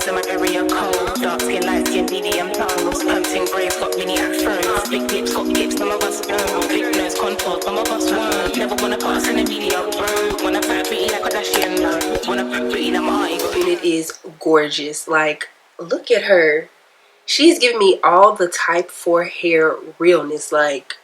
in my area cold. Dark skin, light skin, medium tones. Pumping braids, got mini afros. Big lips, got lips, some of us don't. Big nose, contours, some of us won't. Never wanna put us in the media, bro. Wanna fat pretty like a Kardashian, no. Wanna fat pretty like my It is gorgeous. Like, look at her. She's giving me all the type 4 hair realness. Like,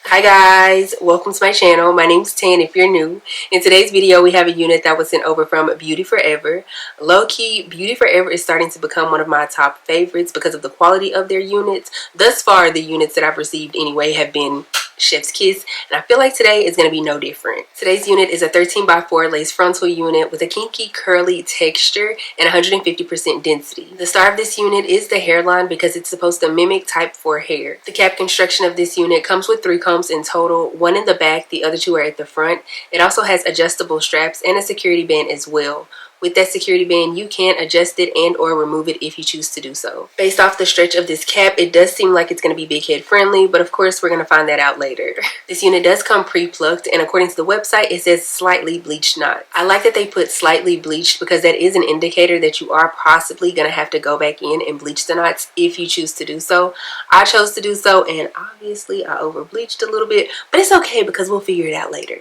Hi guys, welcome to my channel. My name's Tan if you're new. In today's video, we have a unit that was sent over from Beauty Forever. Low-key, Beauty Forever is starting to become one of my top favorites because of the quality of their units. Thus far, the units that I've received anyway have been chef's kiss, and I feel like today is going to be no different. Today's unit is a 13x4 lace frontal unit with a kinky curly texture and 150% density. The star of this unit is the hairline because it's supposed to mimic type 4 hair. The cap construction of this unit comes with 3 combs in total, 1 in the back, the other 2 are at the front. It also has adjustable straps and a security band as well. With that security band, you can adjust it and or remove it if you choose to do so. Based off the stretch of this cap, it does seem like it's going to be big head friendly, but of course we're going to find that out later. This unit does come pre-plucked, and according to the website, it says slightly bleached knots. I like that they put slightly bleached because that is an indicator that you are possibly going to have to go back in and bleach the knots if you choose to do so. I chose to do so, and obviously I over bleached a little bit, but it's okay because we'll figure it out later.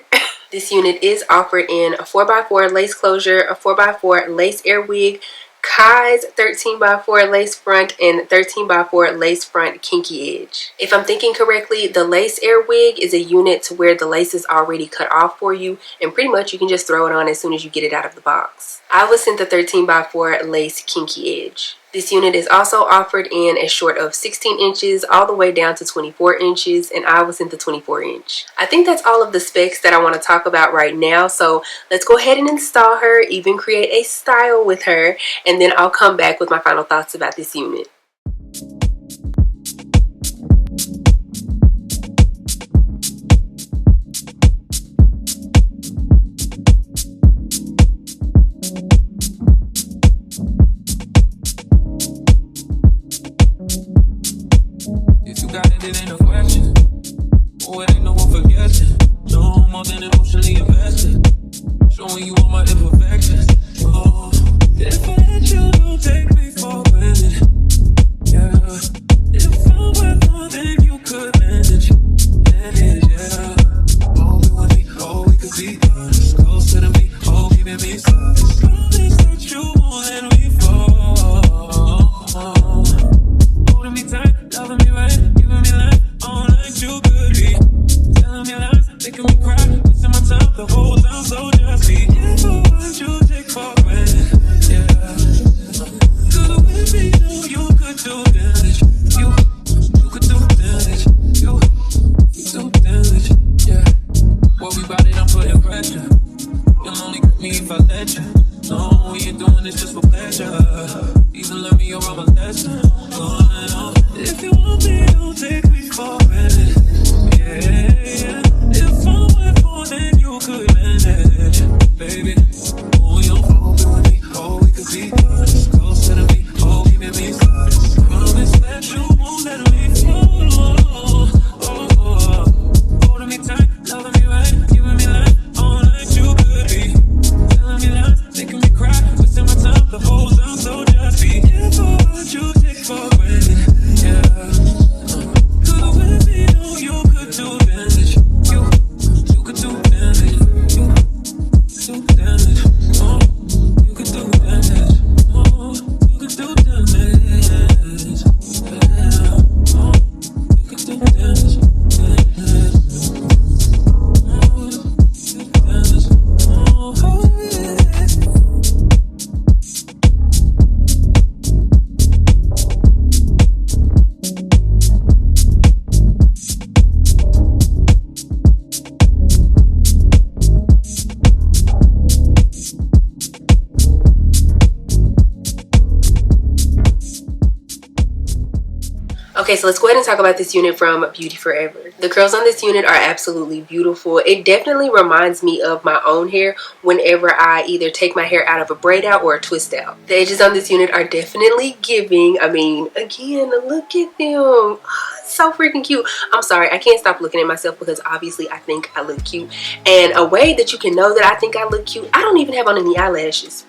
This unit is offered in a 4x4 lace closure, a 4x4 lace air wig, Kai's 13x4 lace front, and 13x4 lace front kinky edge. If I'm thinking correctly, the lace air wig is a unit to where the lace is already cut off for you, and pretty much you can just throw it on as soon as you get it out of the box. I was sent the 13x4 lace kinky edge. This unit is also offered in a short of 16 inches all the way down to 24 inches, and I was in the 24 inch. I think that's all of the specs that I want to talk about right now, so let's go ahead and install her, even create a style with her, and then I'll come back with my final thoughts about this unit. It ain't no question. Oh, it ain't no one forgetting. No more than emotionally invested. Showing you all my imperfections. Oh, if I let you, don't take me for granted. Yeah. If I were more than you could manage. Manage, yeah. Oh, you and me, oh, we could be honest. Closer to me, oh, giving me silence. Promise that you won't let me fall. Holding me tight, loving me right. You could be telling me lies, making me cry, wasting my time the whole time, so just be. If I want you, take for granted, yeah. Cause with me, no, you could do damage. You could do damage. You do damage, yeah. What we about it, I'm putting pressure. You'll only get me if I let you. No, we ain't doing this just for pleasure. Even let me your own lesson. If you want me, don't take me for granted. Yeah. If I went more than you could manage, baby. Oh, you're open with me. Oh, we could be honest. Closer to me. Oh, giving me silence. Promise that you won't let me fall. Holding me tight, loving me right, giving me life all night. You could be telling me lies, making me cry, wasting my time the whole time. So just be. If I want you, take for granted. Yeah. Cause with me, no, you could do damage. You could do damage. You do damage. Oh, you could do damage. Oh, you could do damage. Yeah. Oh, you could do damage. Okay, so let's go ahead and talk about this unit from Beauty Forever. The curls on this unit are absolutely beautiful. It definitely reminds me of my own hair whenever I either take my hair out of a braid out or a twist out. The edges on this unit are definitely giving. I mean, again, look at them. Oh, so freaking cute. I'm sorry, I can't stop looking at myself because obviously I think I look cute. And a way that you can know that I think I look cute, I don't even have on any eyelashes.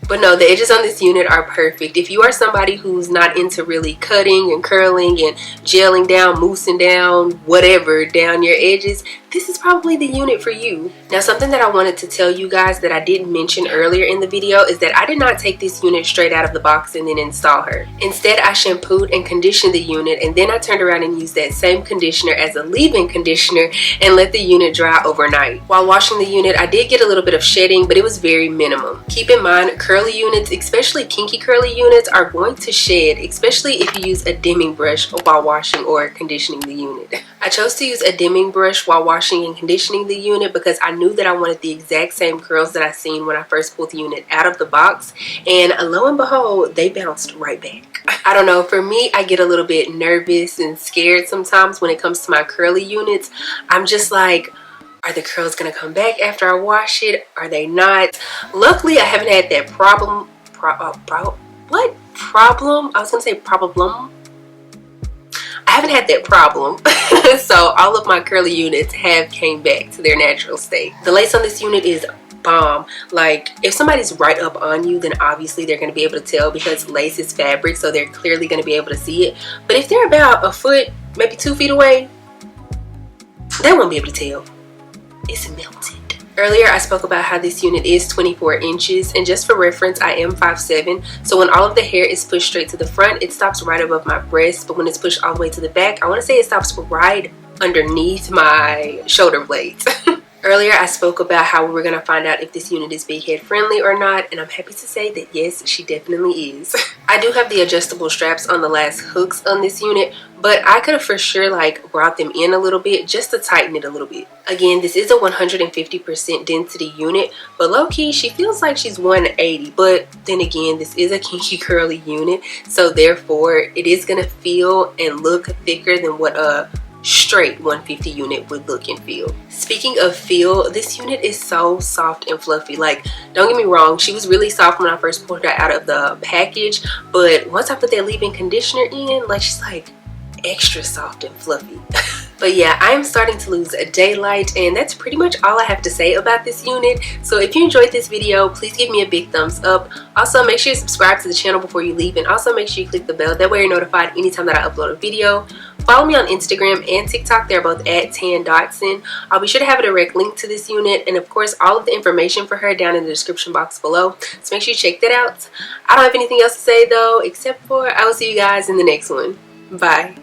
But no, the edges on this unit are perfect. If you are somebody who's not into really cutting and curling and gelling down, moussing down, whatever down your edges, this is probably the unit for you. Now, something that I wanted to tell you guys that I didn't mention earlier in the video is that I did not take this unit straight out of the box and then install her. Instead, I shampooed and conditioned the unit, and then I turned around and used that same conditioner as a leave-in conditioner and let the unit dry overnight. While washing the unit, I did get a little bit of shedding, but it was very minimum. Keep in mind, curly units, especially kinky curly units, are going to shed, especially if you use a dimming brush while washing or conditioning the unit. I chose to use a dimming brush while washing and conditioning the unit because I knew that I wanted the exact same curls that I seen when I first pulled the unit out of the box, and lo and behold, they bounced right back. I don't know, for me, I get a little bit nervous and scared sometimes when it comes to my curly units. I'm just like, are the curls gonna come back after I wash it? Are they not? Luckily, I haven't had that problem. What problem? I was gonna say problem. I haven't had that problem. So all of my curly units have came back to their natural state. The lace on this unit is bomb. Like, if somebody's right up on you, then obviously they're going to be able to tell because lace is fabric, so they're clearly going to be able to see it. But if they're about a foot, maybe 2 feet away, they won't be able to tell. It's melted. Earlier, I spoke about how this unit is 24 inches, and just for reference, I am 5'7", so when all of the hair is pushed straight to the front, it stops right above my breast, but when it's pushed all the way to the back, I want to say it stops right underneath my shoulder blades. Earlier, I spoke about how we were going to find out if this unit is big head friendly or not, and I'm happy to say that yes, she definitely is. I do have the adjustable straps on the last hooks on this unit, but I could have for sure like brought them in a little bit just to tighten it a little bit. Again, this is a 150% density unit, but low-key, she feels like she's 180, but then again, this is a kinky curly unit, so therefore, it is going to feel and look thicker than what a straight 150 unit would look and feel. Speaking of feel, this unit is so soft and fluffy. Like, don't get me wrong, she was really soft when I first pulled her out of the package, but once I put that leave-in conditioner in, like, she's like extra soft and fluffy. But yeah, I am starting to lose daylight, and that's pretty much all I have to say about this unit. So if you enjoyed this video, please give me a big thumbs up. Also, make sure you subscribe to the channel before you leave, and also make sure you click the bell. That way you're notified anytime that I upload a video. Follow me on Instagram and TikTok. They're both at @tan_Dotson. I'll be sure to have a direct link to this unit, and of course all of the information for her down in the description box below. So make sure you check that out. I don't have anything else to say though, except for I will see you guys in the next one. Bye.